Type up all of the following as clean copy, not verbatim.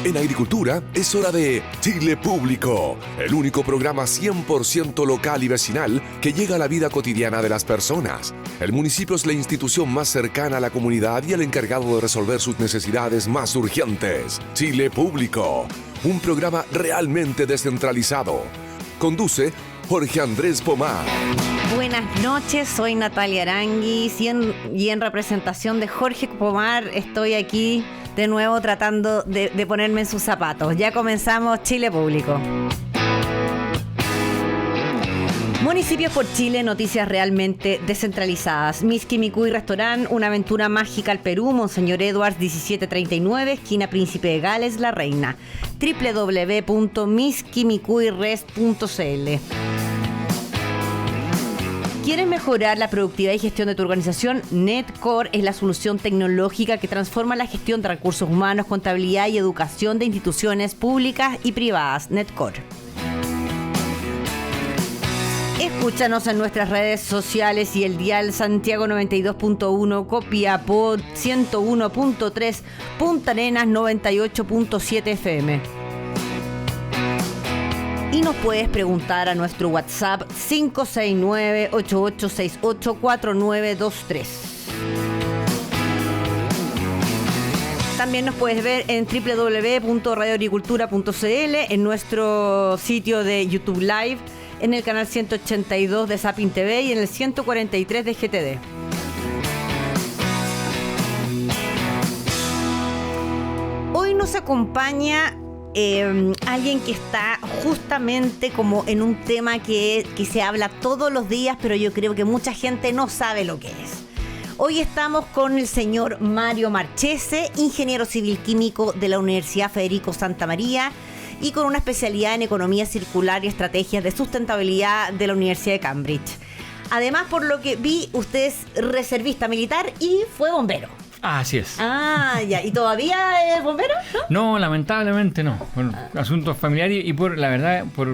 En agricultura es hora de Chile Público, el único programa 100% local y vecinal que llega a la vida cotidiana de las personas. El municipio es la institución más cercana a la comunidad y el encargado de resolver sus necesidades más urgentes. Chile Público, un programa realmente descentralizado. Conduce Jorge Andrés Pomar. Buenas noches, soy Natalia Aranguis y en representación de Jorge Pomar estoy aquí de nuevo tratando de ponerme en sus zapatos. Ya comenzamos Chile Público. Municipios por Chile, noticias realmente descentralizadas. Miskimicuy Restaurant, una aventura mágica al Perú, Monseñor Edwards 1739, esquina Príncipe de Gales, La Reina. www.miskimicuyres.cl. ¿Quieres mejorar la productividad y gestión de tu organización? NetCore es la solución tecnológica que transforma la gestión de recursos humanos, contabilidad y educación de instituciones públicas y privadas. NetCore. Escúchanos en nuestras redes sociales y el dial Santiago 92.1, Copiapó 101.3, Punta Arenas 98.7 FM. Y nos puedes preguntar a nuestro WhatsApp 569-8868-4923. También nos puedes ver en www.radioagricultura.cl, en nuestro sitio de YouTube Live, en el canal 182 de Zapping TV y en el 143 de GTD. Hoy nos acompaña alguien que está justamente como en un tema que se habla todos los días, pero yo creo que mucha gente no sabe lo que es. Hoy estamos con el señor Mario Marchese, ingeniero civil químico de la Universidad Federico Santa María y con una especialidad en economía circular y estrategias de sustentabilidad de la Universidad de Cambridge. Además, por lo que vi, usted es reservista militar y fue bombero. Ah, así es. Ah, ya. ¿Y todavía es bombero? No, lamentablemente no. Por asuntos familiares y por, la verdad, por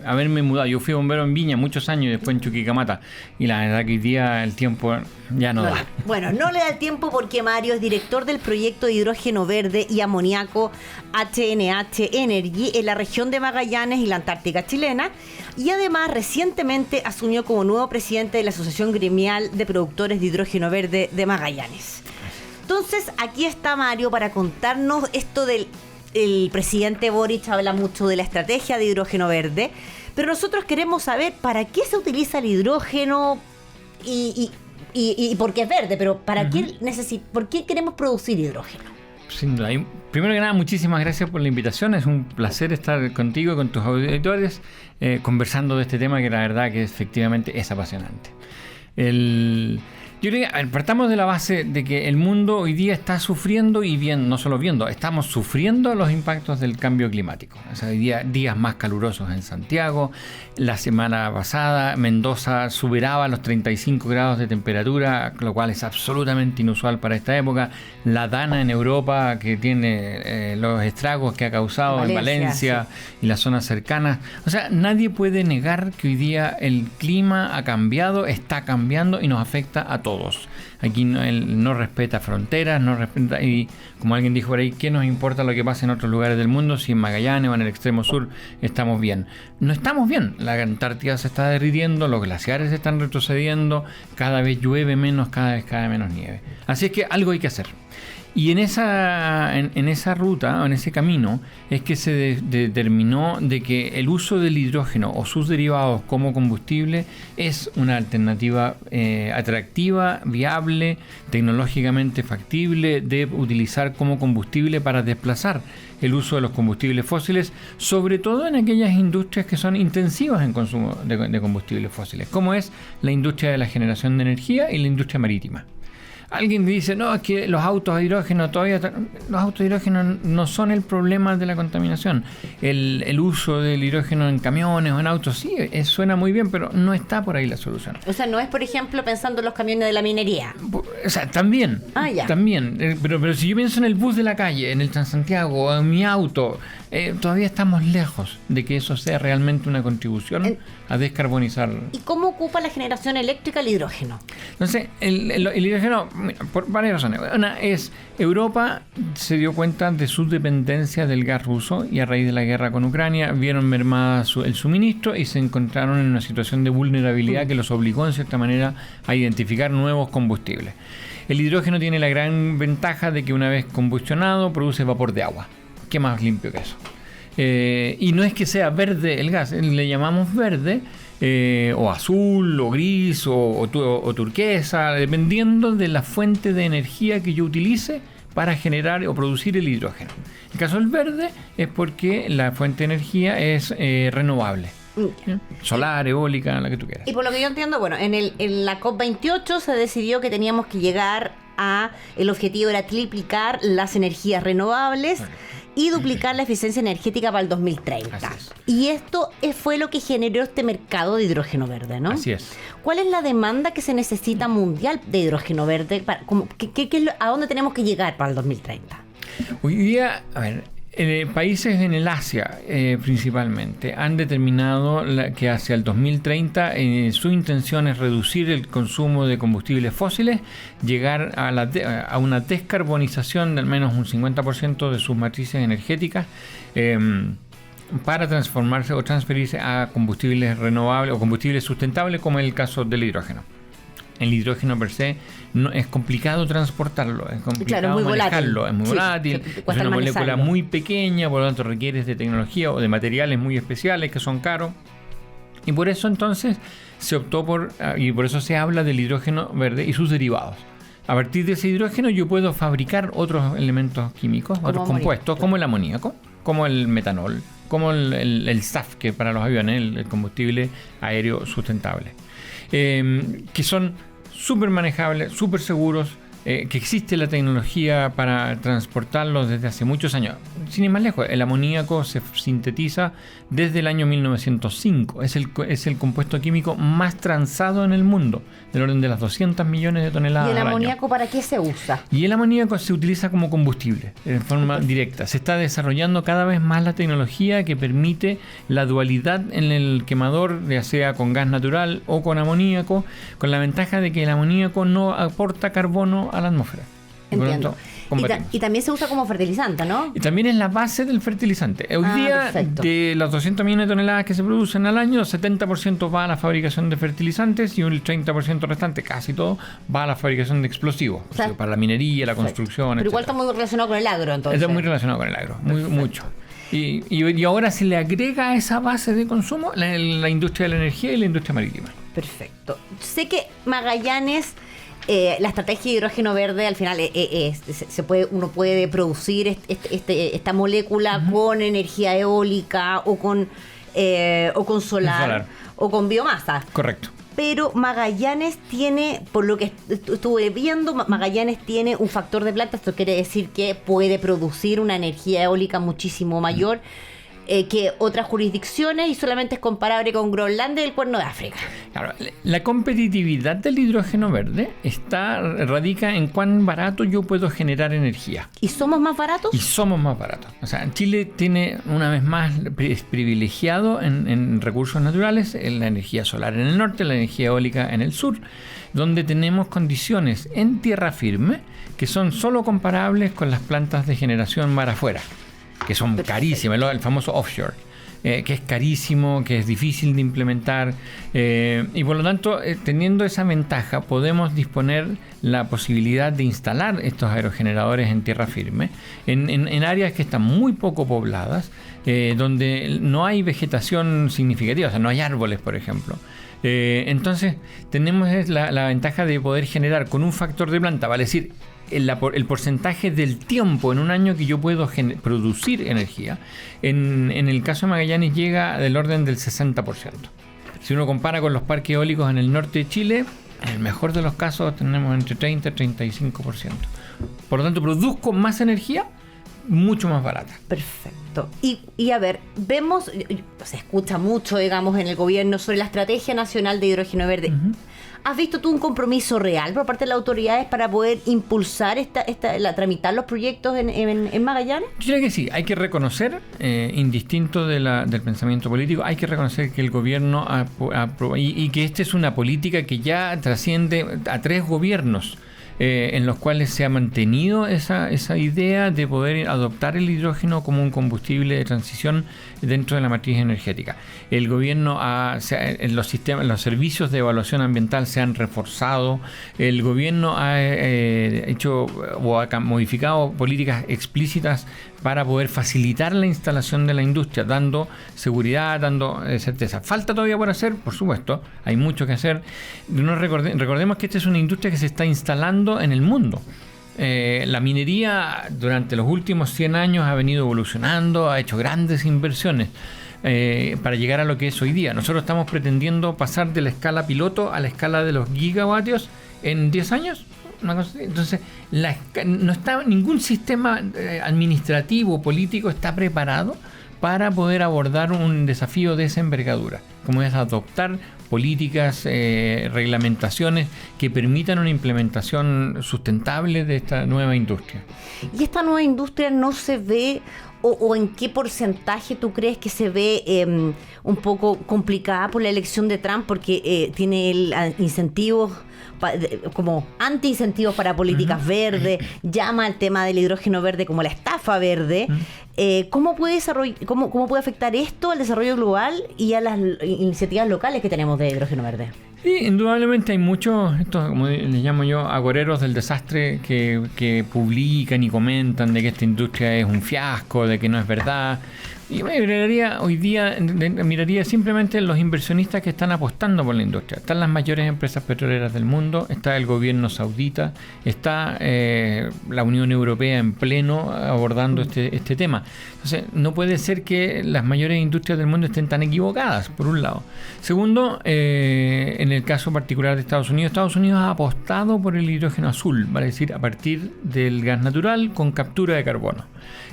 haberme mudado. Yo fui bombero en Viña muchos años y después en Chuquicamata. Y la verdad que hoy día el tiempo ya no da. Bueno, no le da el tiempo porque Mario es director del proyecto de hidrógeno verde y amoníaco HNH Energy en la región de Magallanes y la Antártica chilena. Y además recientemente asumió como nuevo presidente de la Asociación Gremial de Productores de Hidrógeno Verde de Magallanes. Entonces, aquí está Mario para contarnos esto del presidente Boric. Habla mucho de la estrategia de hidrógeno verde, pero nosotros queremos saber para qué se utiliza el hidrógeno y por qué es verde, pero ¿para por qué queremos producir hidrógeno? Sin duda. Primero que nada, muchísimas gracias por la invitación. Es un placer estar contigo y con tus auditores conversando de este tema que la verdad que efectivamente es apasionante. Yo creo que partamos de la base de que el mundo hoy día está sufriendo no solo viendo, estamos sufriendo los impactos del cambio climático. O sea, hoy día días más calurosos en Santiago. La semana pasada Mendoza superaba los 35 grados de temperatura, lo cual es absolutamente inusual para esta época. La Dana en Europa, que tiene los estragos que ha causado en Valencia sí, y las zonas cercanas. O sea, nadie puede negar que hoy día el clima ha cambiado, está cambiando y nos afecta a todos. Aquí no respeta fronteras, no respeta, y como alguien dijo por ahí, ¿qué nos importa lo que pasa en otros lugares del mundo si en Magallanes o en el extremo sur estamos bien? No estamos bien, la Antártida se está derritiendo, los glaciares se están retrocediendo, cada vez llueve menos, cada vez cae menos nieve. Así es que algo hay que hacer. Y en esa ruta, o en ese camino, es que se determinó de que el uso del hidrógeno o sus derivados como combustible es una alternativa atractiva, viable, tecnológicamente factible de utilizar como combustible para desplazar el uso de los combustibles fósiles, sobre todo en aquellas industrias que son intensivas en consumo de combustibles fósiles, como es la industria de la generación de energía y la industria marítima. Alguien dice, no, es que los autos a hidrógeno los autos a hidrógeno no son el problema de la contaminación. El uso del hidrógeno en camiones o en autos, sí, suena muy bien, pero no está por ahí la solución. O sea, no es, por ejemplo, pensando en los camiones de la minería. O sea, también. Pero si yo pienso en el bus de la calle, en el Transantiago, o en mi auto, todavía estamos lejos de que eso sea realmente una contribución a descarbonizar. ¿Y cómo ocupa la generación eléctrica el hidrógeno? Entonces, el hidrógeno, por varias razones. Una es, Europa se dio cuenta de su dependencia del gas ruso y a raíz de la guerra con Ucrania vieron mermada el suministro y se encontraron en una situación de vulnerabilidad que los obligó en cierta manera a identificar nuevos combustibles. El hidrógeno tiene la gran ventaja de que una vez combustionado produce vapor de agua. ¿Qué más limpio que eso? Y no es que sea verde el gas, le llamamos verde, o azul, o gris, o turquesa, dependiendo de la fuente de energía que yo utilice para generar o producir el hidrógeno. En el caso del verde es porque la fuente de energía es renovable. Solar, eólica, la que tú quieras. Y por lo que yo entiendo, bueno, en la COP28 se decidió que teníamos que llegar a... El objetivo era triplicar las energías renovables y duplicar la eficiencia energética para el 2030. Y esto fue lo que generó este mercado de hidrógeno verde, ¿no? Así es. ¿Cuál es la demanda que se necesita mundial de hidrógeno verde? ¿A dónde tenemos que llegar para el 2030? Hoy día, a ver... países en el Asia principalmente han determinado que hacia el 2030 su intención es reducir el consumo de combustibles fósiles, llegar a una descarbonización de al menos un 50% de sus matrices energéticas para transformarse o transferirse a combustibles renovables o combustibles sustentables, como es el caso del hidrógeno. El hidrógeno per se no es complicado transportarlo, es complicado manejarlo, es muy volátil, es una molécula muy pequeña, por lo tanto requiere de tecnología o de materiales muy especiales que son caros. Y por eso entonces se optó y por eso se habla del hidrógeno verde y sus derivados. A partir de ese hidrógeno yo puedo fabricar otros elementos químicos, otros compuestos, como el amoníaco, como el metanol, como el SAF, que para los aviones, el combustible aéreo sustentable, que son súper manejables, súper seguros, que existe la tecnología para transportarlos desde hace muchos años. Sin ir más lejos, el amoníaco se sintetiza desde el año 1905. Es el compuesto químico más transado en el mundo, del orden de las 200 millones de toneladas al año. ¿Y el amoníaco para qué se usa? Y el amoníaco se utiliza como combustible, en forma directa. Se está desarrollando cada vez más la tecnología que permite la dualidad en el quemador, ya sea con gas natural o con amoníaco, con la ventaja de que el amoníaco no aporta carbono a la atmósfera. Entiendo. Y también se usa como fertilizante, ¿no? Y también es la base del fertilizante. Hoy día, perfecto, de los 200 millones de toneladas que se producen al año, 70% va a la fabricación de fertilizantes y un 30% restante, casi todo, va a la fabricación de explosivos. O sea, para la minería, la construcción, Pero igual está muy relacionado con el agro, entonces. Está muy relacionado con el agro, mucho. Y ahora se le agrega a esa base de consumo la industria de la energía y la industria marítima. Perfecto. Sé que Magallanes... la estrategia de hidrógeno verde al final uno puede producir esta molécula con energía eólica o con solar o con biomasa. Correcto. Pero Magallanes tiene, por lo que estuve viendo, Magallanes tiene un factor de planta. Esto quiere decir que puede producir una energía eólica muchísimo mayor que otras jurisdicciones, y solamente es comparable con Groenlandia y el Cuerno de África. Claro, la competitividad del hidrógeno verde radica en cuán barato yo puedo generar energía. ¿Y somos más baratos? Y somos más baratos. O sea, Chile tiene una vez más privilegiado en recursos naturales, en la energía solar en el norte, la energía eólica en el sur, donde tenemos condiciones en tierra firme que son solo comparables con las plantas de generación mar afuera, que son carísimas, el famoso offshore, que es carísimo, que es difícil de implementar, y por lo tanto, teniendo esa ventaja, podemos disponer la posibilidad de instalar estos aerogeneradores en tierra firme, en áreas que están muy poco pobladas, donde no hay vegetación significativa, o sea, no hay árboles, por ejemplo. Entonces, tenemos la ventaja de poder generar con un factor de planta, vale decir, el porcentaje del tiempo en un año que yo puedo producir energía, en el caso de Magallanes llega del orden del 60%. Si uno compara con los parques eólicos en el norte de Chile, en el mejor de los casos tenemos entre 30 y 35%. Por lo tanto, produzco más energía mucho más barata. Perfecto. Y a ver, se escucha mucho, digamos, en el gobierno sobre la Estrategia Nacional de Hidrógeno Verde. Uh-huh. ¿Has visto tú un compromiso real por parte de las autoridades para poder impulsar tramitar los proyectos en Magallanes? Yo creo que sí, hay que reconocer, indistinto del pensamiento político, hay que reconocer que el gobierno y que esta es una política que ya trasciende a 3 gobiernos. En los cuales se ha mantenido esa idea de poder adoptar el hidrógeno como un combustible de transición dentro de la matriz energética. El gobierno los servicios de evaluación ambiental se han reforzado, el gobierno ha hecho o ha modificado políticas explícitas para poder facilitar la instalación de la industria, dando seguridad, dando certeza. Falta todavía por hacer, por supuesto, hay mucho que hacer. Recordemos que esta es una industria que se está instalando en el mundo. La minería durante los últimos 100 años ha venido evolucionando, ha hecho grandes inversiones para llegar a lo que es hoy día. Nosotros estamos pretendiendo pasar de la escala piloto a la escala de los gigavatios en 10 años. Entonces, no está ningún sistema administrativo, político está preparado para poder abordar un desafío de esa envergadura, como es adoptar políticas, reglamentaciones que permitan una implementación sustentable de esta nueva industria. ¿Y esta nueva industria no se ve o en qué porcentaje tú crees que se ve un poco complicada por la elección de Trump? Porque tiene incentivos como anti-incentivos para políticas verdes, llama al tema del hidrógeno verde como la estafa verde. ¿Cómo puede afectar esto al desarrollo global y a las iniciativas locales que tenemos de hidrógeno verde? Sí, indudablemente hay muchos, como les llamo yo, agoreros del desastre que publican y comentan de que esta industria es un fiasco, de que no es verdad. Y miraría simplemente los inversionistas que están apostando por la industria. Están las mayores empresas petroleras del mundo, está el gobierno saudita, está la Unión Europea en pleno abordando este tema. Entonces, no puede ser que las mayores industrias del mundo estén tan equivocadas, por un lado. Segundo, en el caso particular de Estados Unidos ha apostado por el hidrógeno azul, vale decir, a partir del gas natural con captura de carbono.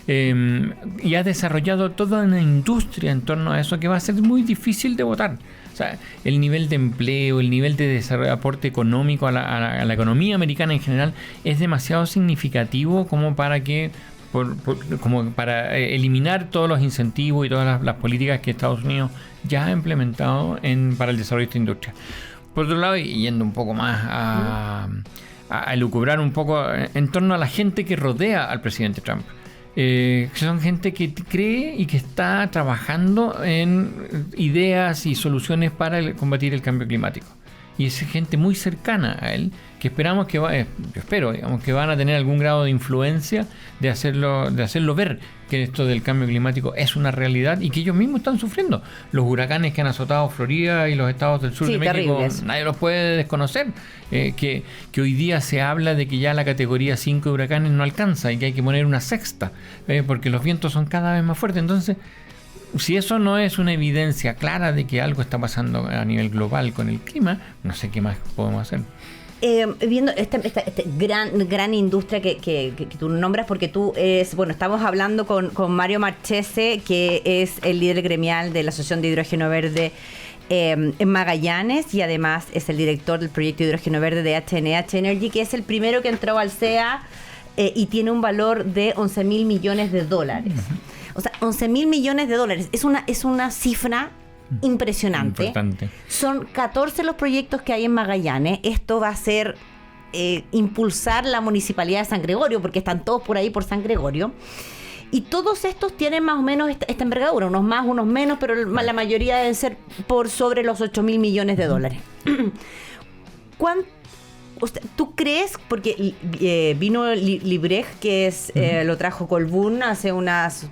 Y ha desarrollado toda una industria en torno a eso que va a ser muy difícil de votar. O sea, el nivel de empleo, el nivel de desarrollo, aporte económico a la economía americana en general es demasiado significativo como para que para eliminar todos los incentivos y todas las políticas que Estados Unidos ya ha implementado para el desarrollo de esta industria. Por otro lado, y yendo un poco más a elucubrar un poco en torno a la gente que rodea al presidente Trump. Son gente que cree y que está trabajando en ideas y soluciones para combatir el cambio climático. Y es gente muy cercana a él, que esperamos que que van a tener algún grado de influencia de hacerlo ver que esto del cambio climático es una realidad y que ellos mismos están sufriendo. Los huracanes que han azotado Florida y los estados del sur de México, terribles. Nadie los puede desconocer. Que hoy día se habla de que ya la categoría 5 de huracanes no alcanza y que hay que poner una sexta, porque los vientos son cada vez más fuertes. Entonces, si eso no es una evidencia clara de que algo está pasando a nivel global con el clima, no sé qué más podemos hacer. Viendo esta gran industria que tú nombras, porque estamos hablando con Mario Marchese, que es el líder gremial de la Asociación de Hidrógeno Verde en Magallanes, y además es el director del proyecto de hidrógeno verde de HNH Energy, que es el primero que entró al CEA y tiene un valor de $11.000 millones. O sea, $11.000 millones. Es una cifra impresionante. Importante. Son 14 los proyectos que hay en Magallanes. Esto va a ser impulsar la municipalidad de San Gregorio, porque están todos por ahí por San Gregorio. Y todos estos tienen más o menos esta envergadura, unos más, unos menos, pero la mayoría deben ser por sobre los $8.000 millones. ¿Tú crees? Porque vino Liebrecht, que lo trajo Colbún hace unos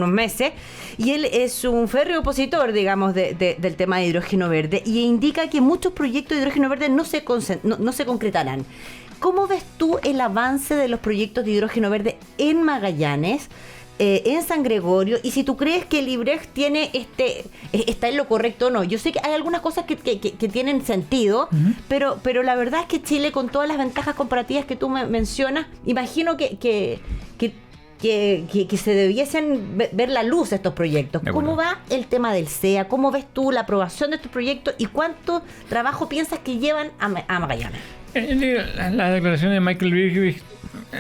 meses, y él es un férreo opositor, digamos, del tema de hidrógeno verde, y indica que muchos proyectos de hidrógeno verde no se concretarán. ¿Cómo ves tú el avance de los proyectos de hidrógeno verde en Magallanes, en San Gregorio, y si tú crees que Liebrecht está en lo correcto o no? Yo sé que hay algunas cosas que tienen sentido, pero la verdad es que Chile, con todas las ventajas comparativas que tú mencionas, imagino que que se debiesen ver la luz estos proyectos. ¿Cómo va el tema del SEA? ¿Cómo ves tú la aprobación de estos proyectos y cuánto trabajo piensas que llevan a Magallanes? La declaración de Michael Birgwich,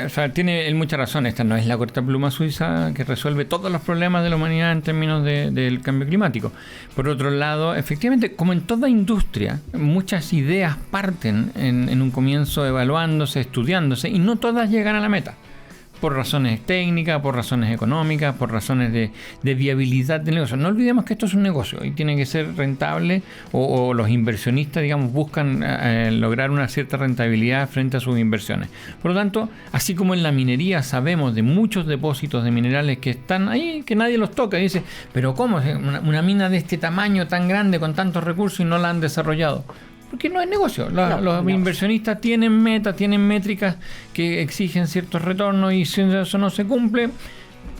o sea, tiene él mucha razón. Esta no es la corta pluma suiza que resuelve todos los problemas de la humanidad en términos del cambio climático. Por otro lado, efectivamente, como en toda industria, muchas ideas parten en un comienzo evaluándose, estudiándose, y no todas llegan a la meta. Por razones técnicas, por razones económicas, por razones de viabilidad del negocio. No olvidemos que esto es un negocio y tiene que ser rentable, o los inversionistas, digamos, buscan lograr una cierta rentabilidad frente a sus inversiones. Por lo tanto, así como en la minería sabemos de muchos depósitos de minerales que están ahí, que nadie los toca, y dice, pero ¿cómo? Una mina de este tamaño tan grande con tantos recursos y no la han desarrollado. Porque no es negocio. Los inversionistas tienen metas, tienen métricas que exigen ciertos retornos, y si eso no se cumple,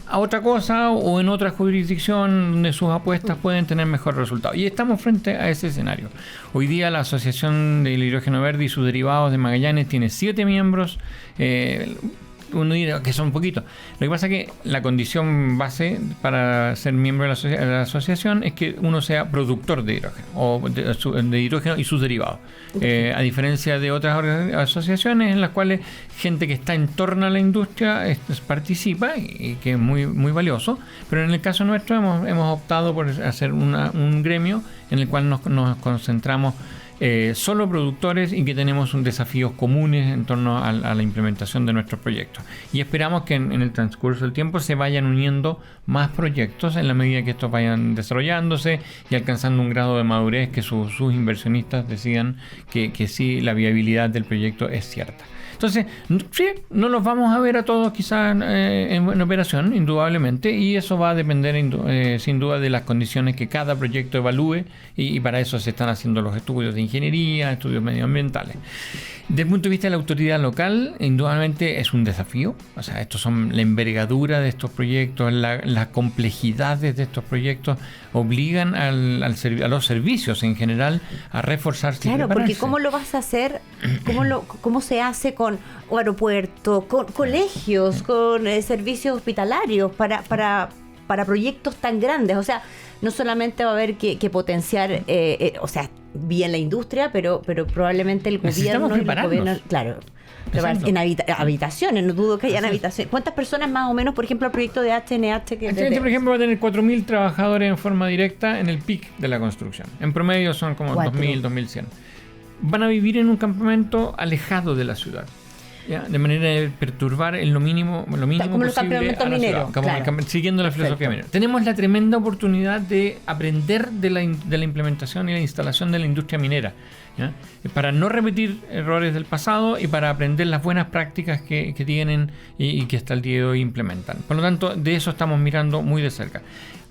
a otra cosa o en otra jurisdicción donde sus apuestas pueden tener mejor resultado. Y estamos frente a ese escenario. Hoy día la Asociación del Hidrógeno Verde y sus derivados de Magallanes tiene 7 miembros. Uno dirá que son poquitos. Lo que pasa es que la condición base para ser miembro de la asociación es que uno sea productor de hidrógeno, o de hidrógeno y sus derivados. A diferencia de otras asociaciones en las cuales gente que está en torno a la industria participa, y que es muy, muy valioso, pero en el caso nuestro hemos optado por hacer un gremio en el cual nos concentramos solo productores, y que tenemos desafíos comunes en torno a la implementación de nuestros proyectos. Y esperamos que en el transcurso del tiempo se vayan uniendo más proyectos en la medida que estos vayan desarrollándose y alcanzando un grado de madurez que sus inversionistas decidan que sí, la viabilidad del proyecto es cierta. Entonces, sí, no los vamos a ver a todos quizás en operación, indudablemente, y eso va a depender sin duda de las condiciones que cada proyecto evalúe, y para eso se están haciendo los estudios de ingeniería, estudios medioambientales. Desde el punto de vista de la autoridad local, indudablemente es un desafío. O sea, estos son la envergadura de estos proyectos, las complejidades de estos proyectos obligan a los servicios en general a reforzarse. Claro, porque ¿cómo lo vas a hacer? ¿Cómo se hace con aeropuertos, con colegios, con servicios hospitalarios para proyectos tan grandes? O sea, no solamente va a haber que potenciar, o sea, bien la industria, pero probablemente el gobierno, claro, en habitaciones, no dudo que hayan habitaciones. ¿Cuántas personas más o menos, por ejemplo, el proyecto de HNH? Por ejemplo, va a tener 4.000 trabajadores en forma directa en el pic de la construcción. En promedio son como 2.000, 2.100. Van a vivir en un campamento alejado de la ciudad, ¿ya? De manera de perturbar lo mínimo como posible los campamentos mineros, claro. Siguiendo la filosofía minera. Tenemos la tremenda oportunidad de aprender de la implementación y la instalación de la industria minera, ¿ya? Para no repetir errores del pasado y para aprender las buenas prácticas que tienen y que hasta el día de hoy implementan. Por lo tanto, de eso estamos mirando muy de cerca.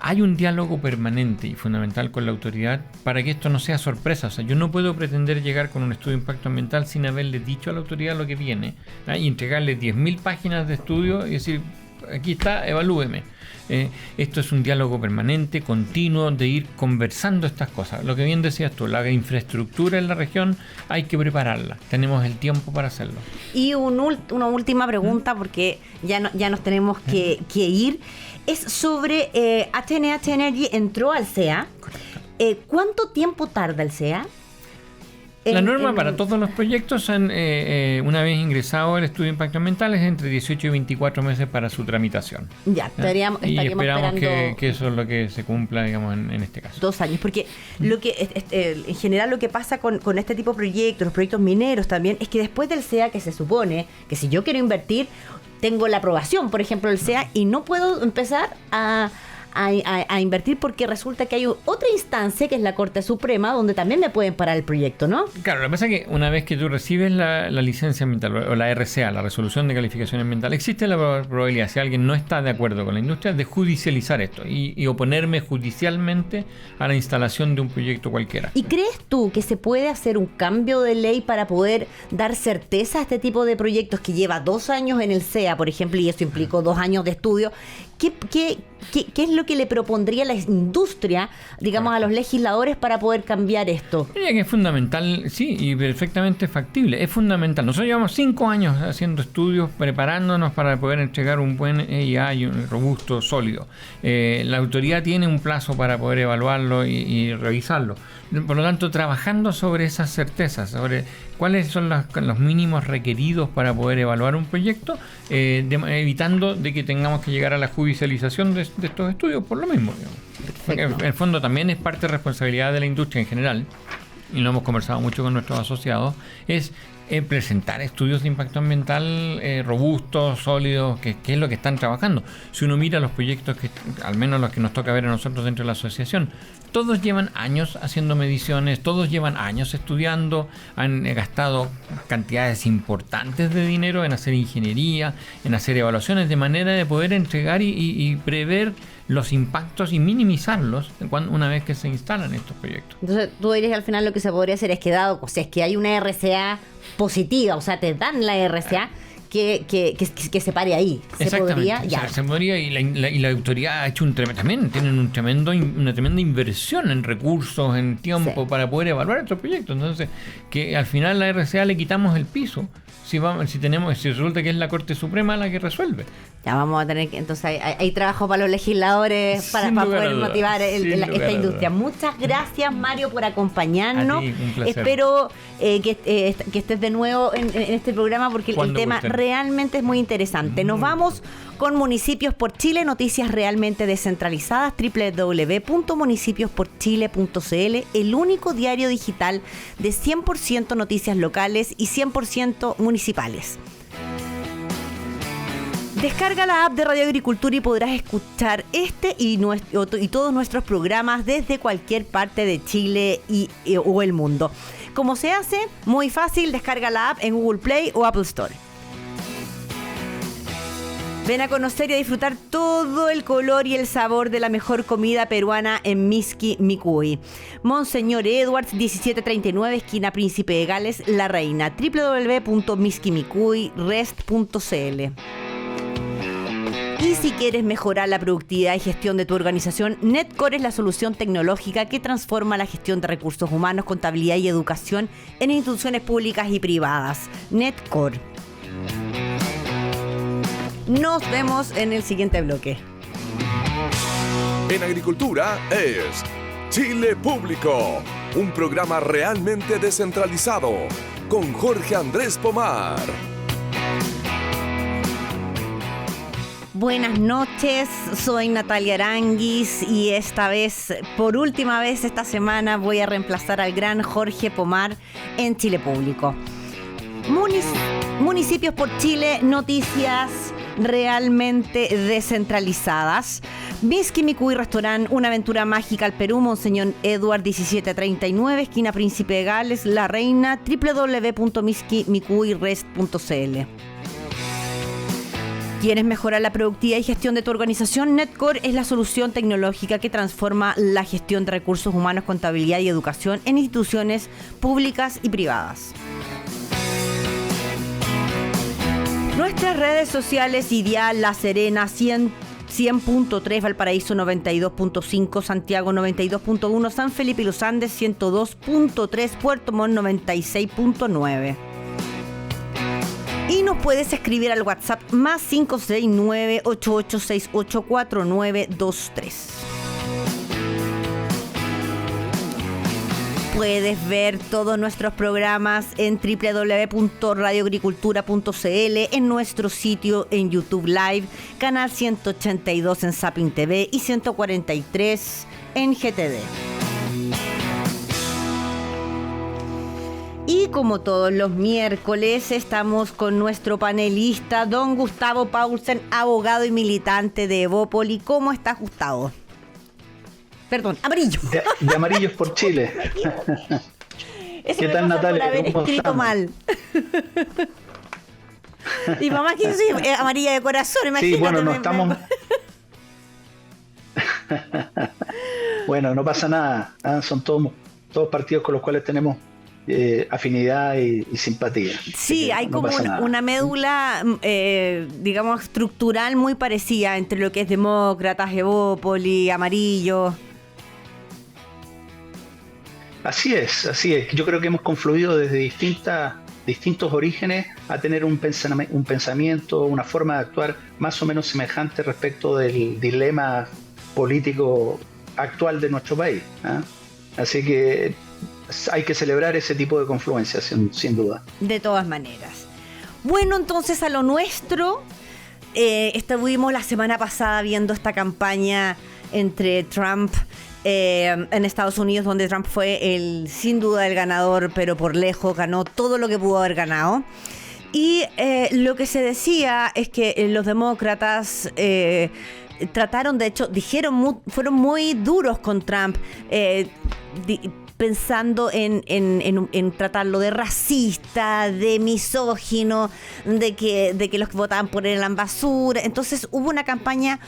Hay un diálogo permanente y fundamental con la autoridad para que esto no sea sorpresa. O sea, yo no puedo pretender llegar con un estudio de impacto ambiental sin haberle dicho a la autoridad lo que viene, ¿no? Y entregarle 10.000 páginas de estudio y decir, aquí está, evalúeme. Esto es un diálogo permanente, continuo, de ir conversando estas cosas. Lo que bien decías tú, la infraestructura en la región hay que prepararla. Tenemos el tiempo para hacerlo. Y una última pregunta, porque ya nos tenemos que ir. Es sobre HNH Energy entró al SEA. ¿Cuánto tiempo tarda el SEA? La norma para todos los proyectos, una vez ingresado el estudio de impacto ambiental, es entre 18 y 24 meses para su tramitación. Ya, estaríamos esperando que eso es lo que se cumpla, digamos, en este caso. 2 años, porque en general lo que pasa con este tipo de proyectos, los proyectos mineros también, es que después del SEA, que se supone que si yo quiero invertir, tengo la aprobación, por ejemplo, del SEA, y no puedo empezar a invertir porque resulta que hay otra instancia que es la Corte Suprema donde también me pueden parar el proyecto, ¿no? Claro, lo que pasa es que una vez que tú recibes la licencia ambiental o la RCA, la resolución de calificación ambiental, existe la probabilidad, si alguien no está de acuerdo con la industria, de judicializar esto y oponerme judicialmente a la instalación de un proyecto cualquiera. ¿Y crees tú que se puede hacer un cambio de ley para poder dar certeza a este tipo de proyectos que lleva 2 años en el SEA, por ejemplo, y eso implicó 2 años de estudio, ¿Qué es lo que le propondría la industria, digamos, a los legisladores para poder cambiar esto? Diría que es fundamental, sí, y perfectamente factible. Es fundamental. Nosotros llevamos 5 años haciendo estudios, preparándonos para poder entregar un buen EIA robusto, sólido. La autoridad tiene un plazo para poder evaluarlo y revisarlo. Por lo tanto, trabajando sobre esas certezas, sobre cuáles son los mínimos requeridos para poder evaluar un proyecto, evitando de que tengamos que llegar a la judicialización de estos estudios por lo mismo. Porque en el fondo también es parte de responsabilidad de la industria en general, y lo hemos conversado mucho con nuestros asociados, es presentar estudios de impacto ambiental robustos, sólidos, que es lo que están trabajando. Si uno mira los proyectos, al menos los que nos toca ver a nosotros dentro de la asociación, todos llevan años haciendo mediciones, todos llevan años estudiando, han gastado cantidades importantes de dinero en hacer ingeniería, en hacer evaluaciones, de manera de poder entregar y prever los impactos y minimizarlos una vez que se instalan estos proyectos. Entonces, tú dirías que al final lo que se podría hacer es que o sea, es que hay una RCA positiva, o sea, te dan la RCA, que se pare ahí. Se podría, ya. Se podría, y la autoridad ha hecho también tienen una tremenda inversión en recursos, en tiempo, para poder evaluar estos proyectos. Entonces, que al final la RCA le quitamos el piso si resulta que es la Corte Suprema la que resuelve. Ya vamos a tener que, entonces hay trabajo para los legisladores para poder motivar esta industria. Muchas gracias, Mario, por acompañarnos. A ti, un placer. Espero que estés de nuevo en este programa, porque el tema realmente es muy interesante. Nos vamos con Municipios por Chile, noticias realmente descentralizadas, www.municipios-por-chile.cl, el único diario digital de 100% noticias locales y 100% municipales. Descarga la app de Radio Agricultura y podrás escuchar y todos nuestros programas desde cualquier parte de Chile o el mundo. ¿Cómo se hace? Muy fácil, descarga la app en Google Play o Apple Store. Ven a conocer y a disfrutar todo el color y el sabor de la mejor comida peruana en Miski Mikuy. Monseñor Edwards, 1739, esquina Príncipe de Gales, La Reina. www.miskimikuyrest.cl. Y si quieres mejorar la productividad y gestión de tu organización, Netcore es la solución tecnológica que transforma la gestión de recursos humanos, contabilidad y educación en instituciones públicas y privadas. Netcore. Nos vemos en el siguiente bloque. En Agricultura es Chile Público, un programa realmente descentralizado, con Jorge Andrés Pomar. Buenas noches, soy Natalia Aranguis y esta vez, por última vez esta semana, voy a reemplazar al gran Jorge Pomar en Chile Público. Municipios por Chile, noticias realmente descentralizadas. Miski Mikuy Restaurant, una aventura mágica al Perú, Monseñor Edward 1739, esquina Príncipe de Gales, La Reina, www.miskimikuyrest.cl. ¿Quieres mejorar la productividad y gestión de tu organización? Netcore es la solución tecnológica que transforma la gestión de recursos humanos, contabilidad y educación en instituciones públicas y privadas. Nuestras redes sociales: Ideal, La Serena 100.3, Valparaíso 92.5, Santiago 92.1, San Felipe y Los Andes 102.3, Puerto Montt 96.9. Y nos puedes escribir al WhatsApp más 569-8868-4923. Puedes ver todos nuestros programas en www.radioagricultura.cl, en nuestro sitio en YouTube Live, canal 182 en Zapping TV y 143 en GTD. Y como todos los miércoles, estamos con nuestro panelista, don Gustavo Paulsen, abogado y militante de Evópoli. ¿Cómo estás, Gustavo? Perdón, amarillo. De Amarillos por Chile. ¿Qué tal, Natalia? Por haber escrito mal. Y mamá, que soy amarilla de corazón, imagínate. Sí, bueno, no estamos... Bueno, no pasa nada. Son todos partidos con los cuales tenemos afinidad y simpatía. Sí, hay no como pasa nada. una médula, digamos, estructural muy parecida entre lo que es demócratas, Evópoli, amarillo. Así es, así es. Yo creo que hemos confluido desde distintos orígenes a tener un pensamiento, una forma de actuar más o menos semejante respecto del dilema político actual de nuestro país. Así que hay que celebrar ese tipo de confluencia, sin duda. De todas maneras. Bueno, entonces a lo nuestro, estuvimos la semana pasada viendo esta campaña entre Trump en Estados Unidos, donde Trump fue sin duda el ganador, pero por lejos ganó todo lo que pudo haber ganado. Y lo que se decía es que los demócratas trataron, de hecho, fueron muy duros con Trump, pensando en tratarlo de racista, de misógino, de que los que votaban por él eran basura. Entonces hubo una campaña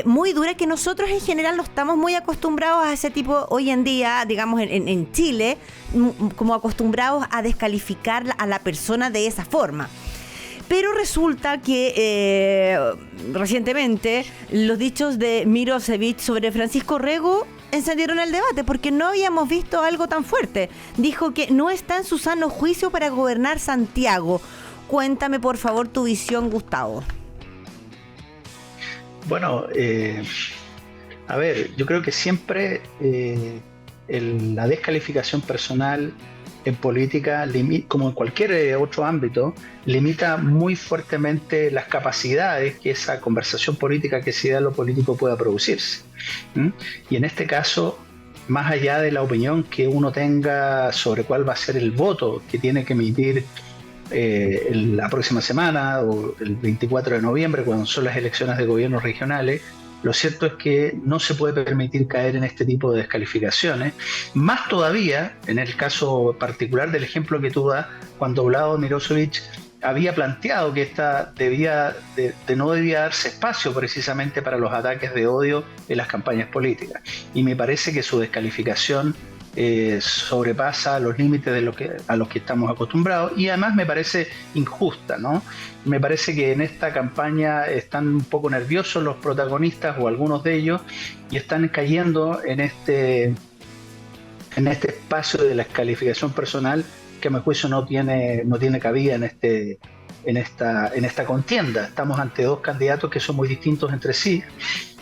muy dura que nosotros en general no estamos muy acostumbrados a ese tipo hoy en día, digamos en Chile, como acostumbrados a descalificar a la persona de esa forma. Pero resulta que recientemente los dichos de Mirosevic sobre Francisco Rego encendieron el debate porque no habíamos visto algo tan fuerte. Dijo que no está en su sano juicio para gobernar Santiago. Cuéntame por favor tu visión, Gustavo. Bueno, a ver, yo creo que siempre la descalificación personal en política, como en cualquier otro ámbito, limita muy fuertemente las capacidades que esa conversación política que se da en lo político pueda producirse. Y en este caso, más allá de la opinión que uno tenga sobre cuál va a ser el voto que tiene que emitir la próxima semana o el 24 de noviembre, cuando son las elecciones de gobiernos regionales, lo cierto es que no se puede permitir caer en este tipo de descalificaciones, más todavía en el caso particular del ejemplo que tú das, cuando Vlado Mirosevic había planteado que no debía darse espacio precisamente para los ataques de odio en las campañas políticas. Y me parece que su descalificación sobrepasa los límites a los que estamos acostumbrados, y además me parece injusta, ¿no? Me parece que en esta campaña están un poco nerviosos los protagonistas o algunos de ellos y están cayendo en este espacio de la descalificación personal que a mi juicio no tiene cabida en esta contienda. Estamos ante dos candidatos que son muy distintos entre sí,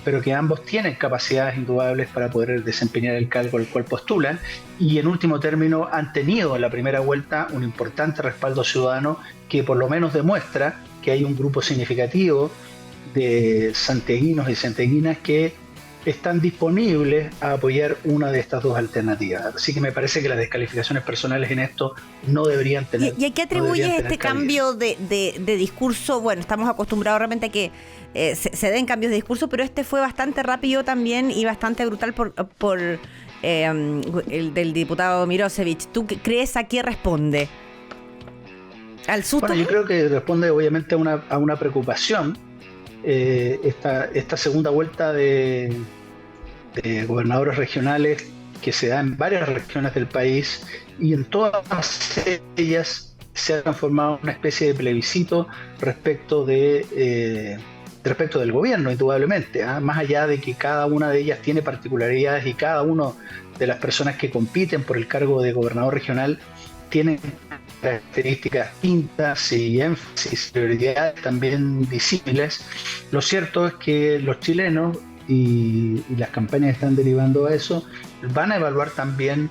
pero que ambos tienen capacidades indudables para poder desempeñar el cargo al cual postulan, y en último término han tenido en la primera vuelta un importante respaldo ciudadano que por lo menos demuestra que hay un grupo significativo de santiaguinos y santiaguinas que están disponibles a apoyar una de estas dos alternativas. Así que me parece que las descalificaciones personales en esto no deberían tener. ¿Y a qué atribuyes este cambio de discurso? Bueno, estamos acostumbrados realmente a que se den cambios de discurso, pero este fue bastante rápido también y bastante brutal por el del diputado Mirosevic. ¿Tú crees a qué responde? ¿Al susto? Bueno, yo creo que responde obviamente a una preocupación. Esta segunda vuelta de gobernadores regionales que se da en varias regiones del país, y en todas ellas se ha transformado en una especie de plebiscito respecto del gobierno, indudablemente, más allá de que cada una de ellas tiene particularidades y cada una de las personas que compiten por el cargo de gobernador regional tienen características distintas y énfasis, prioridades también disímiles. Lo cierto es que los chilenos y las campañas que están derivando a eso van a evaluar también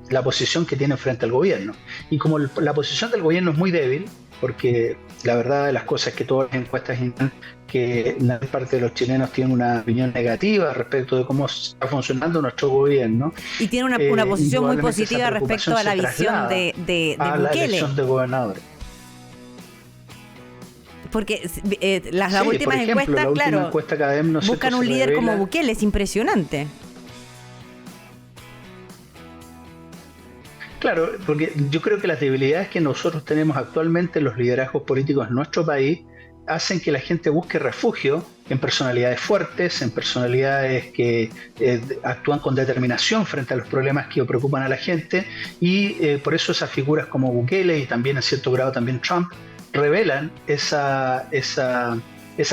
la posición que tienen frente al gobierno. Y como la posición del gobierno es muy débil, porque la verdad de las cosas es que todas las encuestas indican que la parte de los chilenos tienen una opinión negativa respecto de cómo está funcionando nuestro gobierno. Y tiene una posición muy positiva respecto a la visión de Bukele. A la elección de gobernadores. Porque las últimas encuestas, claro, buscan un líder como Bukele, es impresionante. Claro, porque yo creo que las debilidades que nosotros tenemos actualmente en los liderazgos políticos en nuestro país hacen que la gente busque refugio en personalidades fuertes, en personalidades que actúan con determinación frente a los problemas que preocupan a la gente, y por eso esas figuras como Bukele y también en cierto grado también Trump revelan esa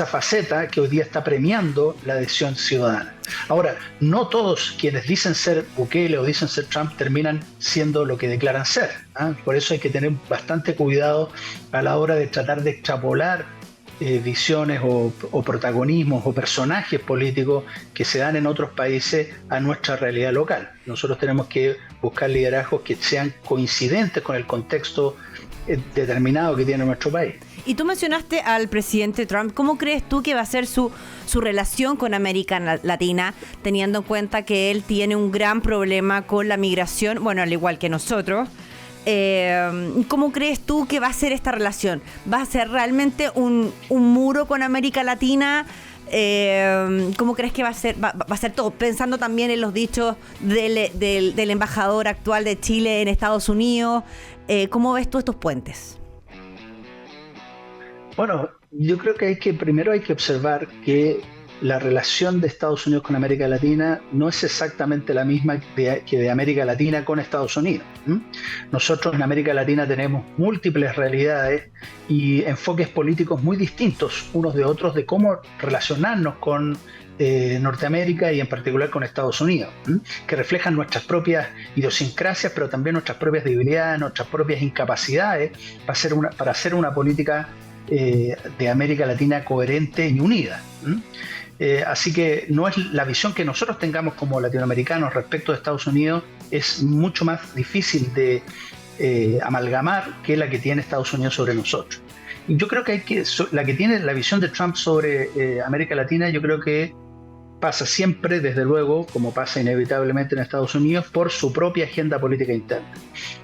faceta que hoy día está premiando la adhesión ciudadana. Ahora, no todos quienes dicen ser Bukele o dicen ser Trump terminan siendo lo que declaran ser, ¿eh? Por eso hay que tener bastante cuidado a la hora de tratar de extrapolar visiones o protagonismos o personajes políticos que se dan en otros países a nuestra realidad local. Nosotros tenemos que buscar liderazgos que sean coincidentes con el contexto determinado que tiene nuestro país. Y tú mencionaste al presidente Trump. ¿Cómo crees tú que va a ser su relación con América Latina, teniendo en cuenta que él tiene un gran problema con la migración, bueno, al igual que nosotros? ¿Cómo crees tú que va a ser esta relación? ¿Va a ser realmente un muro con América Latina? ¿Cómo crees que va a ser? Va a ser todo, pensando también en los dichos del embajador actual de Chile en Estados Unidos. ¿Cómo ves tú estos puentes? Bueno, yo creo que primero hay que observar que la relación de Estados Unidos con América Latina no es exactamente la misma que de América Latina con Estados Unidos. Nosotros en América Latina tenemos múltiples realidades y enfoques políticos muy distintos unos de otros de cómo relacionarnos con Norteamérica y en particular con Estados Unidos, que reflejan nuestras propias idiosincrasias, pero también nuestras propias debilidades, nuestras propias incapacidades para hacer una política de América Latina coherente y unida. Así que no es la visión que nosotros tengamos como latinoamericanos respecto de Estados Unidos, es mucho más difícil de amalgamar que la que tiene Estados Unidos sobre nosotros. Y yo creo que la que tiene la visión de Trump sobre América Latina, yo creo que pasa siempre, desde luego, como pasa inevitablemente en Estados Unidos, por su propia agenda política interna.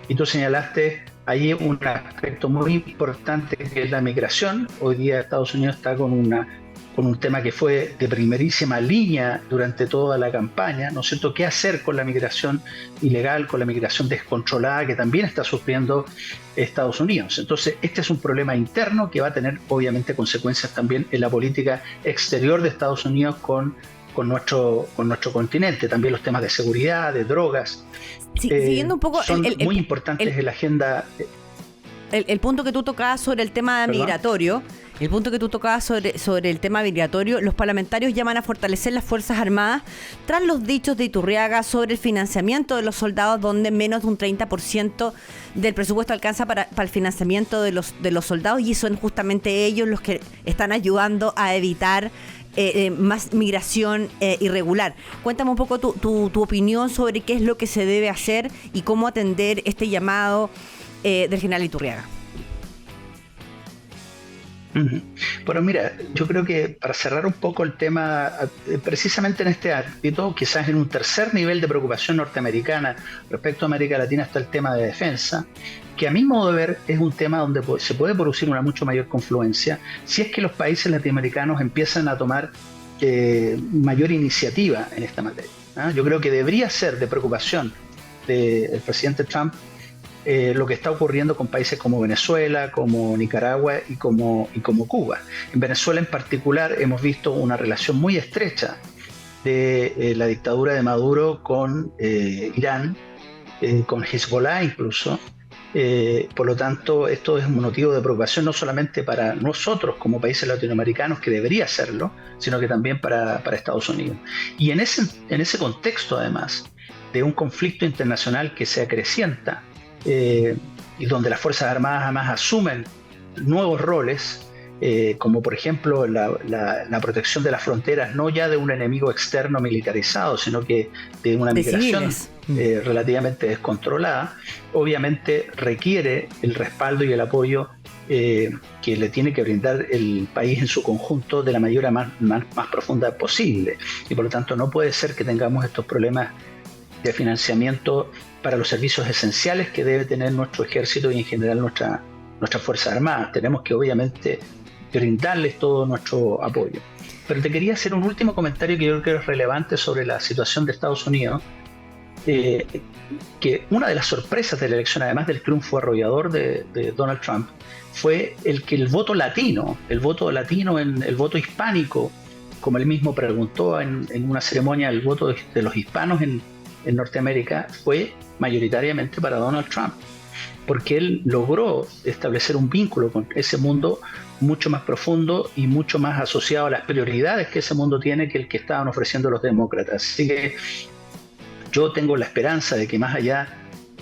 Y tú señalaste ahí un aspecto muy importante que es la migración. Hoy día Estados Unidos está con un tema que fue de primerísima línea durante toda la campaña, ¿no es cierto? ¿Qué hacer con la migración ilegal, con la migración descontrolada que también está sufriendo Estados Unidos? Entonces, este es un problema interno que va a tener obviamente consecuencias también en la política exterior de Estados Unidos con nuestro continente, también los temas de seguridad, de drogas. Sí, siguiendo un poco son muy importantes en la agenda. El punto que tú tocabas sobre el tema migratorio, sobre el tema migratorio, los parlamentarios llaman a fortalecer las Fuerzas Armadas tras los dichos de Iturriaga sobre el financiamiento de los soldados, donde menos de un 30% del presupuesto alcanza para el financiamiento de los soldados, y son justamente ellos los que están ayudando a evitar más migración irregular. Cuéntame un poco tu opinión sobre qué es lo que se debe hacer y cómo atender este llamado del general Iturriaga. Bueno, mira, yo creo que para cerrar un poco el tema, precisamente en este ámbito, quizás en un tercer nivel de preocupación norteamericana respecto a América Latina está el tema de defensa, que a mi modo de ver es un tema donde se puede producir una mucho mayor confluencia si es que los países latinoamericanos empiezan a tomar mayor iniciativa en esta materia, ¿no? Yo creo que debería ser de preocupación del presidente Trump lo que está ocurriendo con países como Venezuela, como Nicaragua y como Cuba. En Venezuela en particular hemos visto una relación muy estrecha de la dictadura de Maduro con Irán, con Hezbollah incluso. Por lo tanto, esto es un motivo de preocupación no solamente para nosotros como países latinoamericanos, que debería serlo, sino que también para Estados Unidos. Y en ese contexto, además, de un conflicto internacional que se acrecienta, y donde las Fuerzas Armadas además asumen nuevos roles, como por ejemplo la protección de las fronteras, no ya de un enemigo externo militarizado, sino que de una migración relativamente descontrolada, obviamente requiere el respaldo y el apoyo que le tiene que brindar el país en su conjunto de la manera más profunda posible. Y por lo tanto no puede ser que tengamos estos problemas de financiamiento para los servicios esenciales que debe tener nuestro ejército y en general nuestras Fuerzas Armadas. Tenemos que obviamente brindarles todo nuestro apoyo. Pero te quería hacer un último comentario que yo creo que es relevante sobre la situación de Estados Unidos, que una de las sorpresas de la elección, además del triunfo arrollador de Donald Trump, fue el voto latino, el voto hispánico, como él mismo preguntó en una ceremonia, el voto de los hispanos en Norteamérica fue mayoritariamente para Donald Trump, porque él logró establecer un vínculo con ese mundo mucho más profundo y mucho más asociado a las prioridades que ese mundo tiene que el que estaban ofreciendo los demócratas. Así que yo tengo la esperanza de que más allá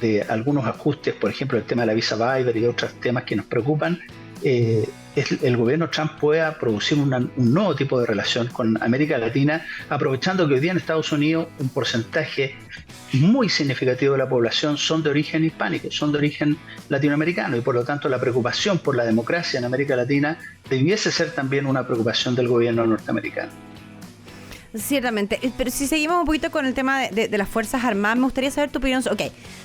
de algunos ajustes, por ejemplo el tema de la visa waiver y otros temas que nos preocupan, el gobierno Trump pueda producir un nuevo tipo de relación con América Latina, aprovechando que hoy día en Estados Unidos un porcentaje muy significativo de la población son de origen hispánico, son de origen latinoamericano, y por lo tanto la preocupación por la democracia en América Latina debiese ser también una preocupación del gobierno norteamericano. Ciertamente, pero si seguimos un poquito con el tema de las Fuerzas Armadas, me gustaría saber tu opinión. Ok,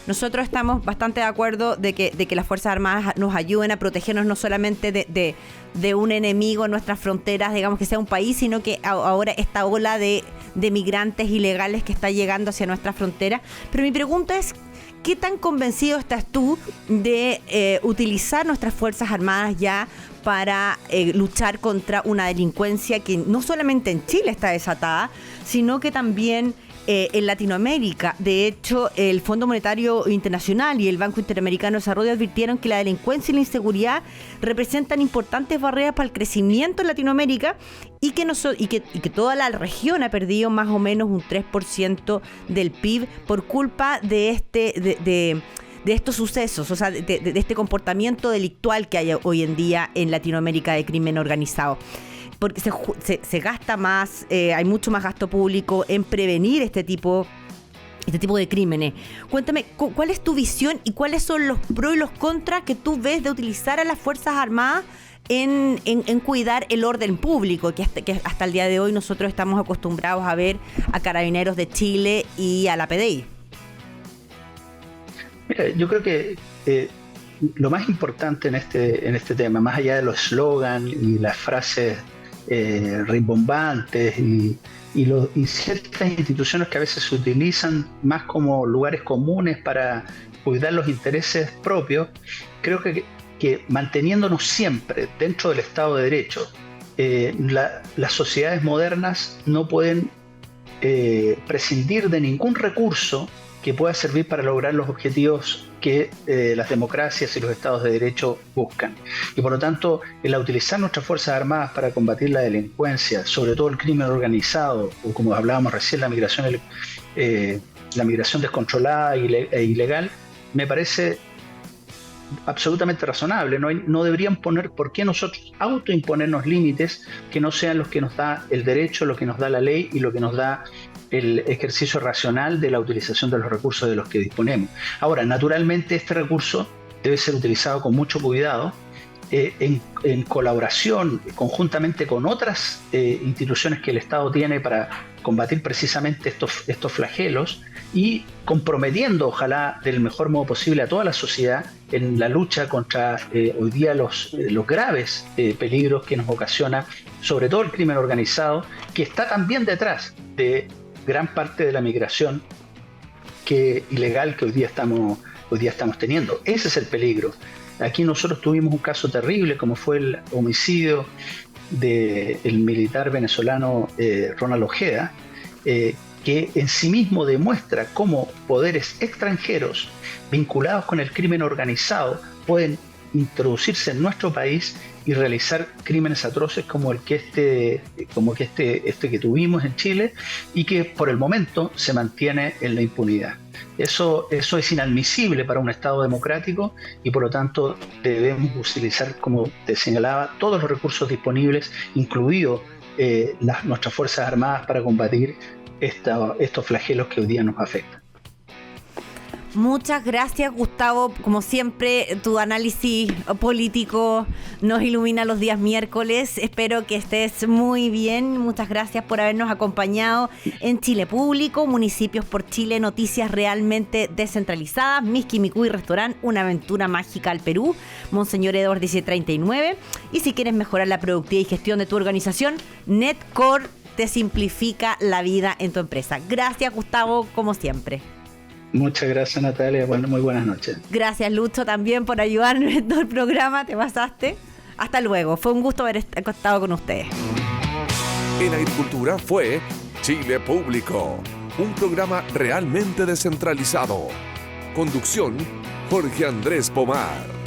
nosotros estamos bastante de acuerdo de que las Fuerzas Armadas nos ayuden a protegernos no solamente de un enemigo en nuestras fronteras, digamos que sea un país, sino que ahora esta ola de migrantes ilegales que está llegando hacia nuestra frontera. Pero mi pregunta es, ¿qué tan convencido estás tú de utilizar nuestras Fuerzas Armadas ya para luchar contra una delincuencia que no solamente en Chile está desatada, sino que también en Latinoamérica? De hecho, el Fondo Monetario Internacional y el Banco Interamericano de Desarrollo advirtieron que la delincuencia y la inseguridad representan importantes barreras para el crecimiento en Latinoamérica y que toda la región ha perdido más o menos un 3% del PIB por culpa de estos sucesos, o sea, de este comportamiento delictual que hay hoy en día en Latinoamérica de crimen organizado. Porque se gasta más, hay mucho más gasto público en prevenir este tipo de crímenes. Cuéntame, ¿cuál es tu visión y cuáles son los pros y los contras que tú ves de utilizar a las Fuerzas Armadas en cuidar el orden público, que hasta el día de hoy nosotros estamos acostumbrados a ver a Carabineros de Chile y a la PDI? Mira, yo creo que lo más importante en este tema, más allá de los slogans y las frases rimbombantes y ciertas instituciones que a veces se utilizan más como lugares comunes para cuidar los intereses propios, creo que manteniéndonos siempre dentro del Estado de Derecho, las sociedades modernas no pueden prescindir de ningún recurso que pueda servir para lograr los objetivos que las democracias y los estados de derecho buscan. Y por lo tanto, el utilizar nuestras Fuerzas Armadas para combatir la delincuencia, sobre todo el crimen organizado, o como hablábamos recién, la migración descontrolada e ilegal, me parece absolutamente razonable. No deberían por qué nosotros autoimponernos límites que no sean los que nos da el derecho, lo que nos da la ley y lo que nos da el ejercicio racional de la utilización de los recursos de los que disponemos. Ahora, naturalmente este recurso debe ser utilizado con mucho cuidado, en colaboración conjuntamente con otras instituciones que el Estado tiene para combatir precisamente estos flagelos, y comprometiendo, ojalá del mejor modo posible, a toda la sociedad en la lucha contra hoy día los graves peligros que nos ocasiona, sobre todo el crimen organizado, que está también detrás de gran parte de la migración ilegal que hoy día estamos teniendo. Ese es el peligro. Aquí nosotros tuvimos un caso terrible, como fue el homicidio del militar venezolano Ronald Ojeda, que en sí mismo demuestra cómo poderes extranjeros vinculados con el crimen organizado pueden introducirse en nuestro país y realizar crímenes atroces como este que tuvimos en Chile, y que por el momento se mantiene en la impunidad. Eso es inadmisible para un Estado democrático, y por lo tanto debemos utilizar, como te señalaba, todos los recursos disponibles, incluido nuestras Fuerzas Armadas, para combatir estos flagelos que hoy día nos afectan. Muchas gracias, Gustavo. Como siempre, tu análisis político nos ilumina los días miércoles. Espero que estés muy bien. Muchas gracias por habernos acompañado en Chile Público, Municipios por Chile, noticias realmente descentralizadas. Mixqui Micuy Restaurant, una aventura mágica al Perú. Monseñor Edward 1739. Y si quieres mejorar la productividad y gestión de tu organización, Netcore te simplifica la vida en tu empresa. Gracias, Gustavo, como siempre. Muchas gracias, Natalia. Bueno, muy buenas noches. Gracias, Lucho, también por ayudarnos en todo el programa. Te pasaste. Hasta luego. Fue un gusto haber estado con ustedes. En Agricultura fue Chile Público, un programa realmente descentralizado. Conducción, Jorge Andrés Pomar.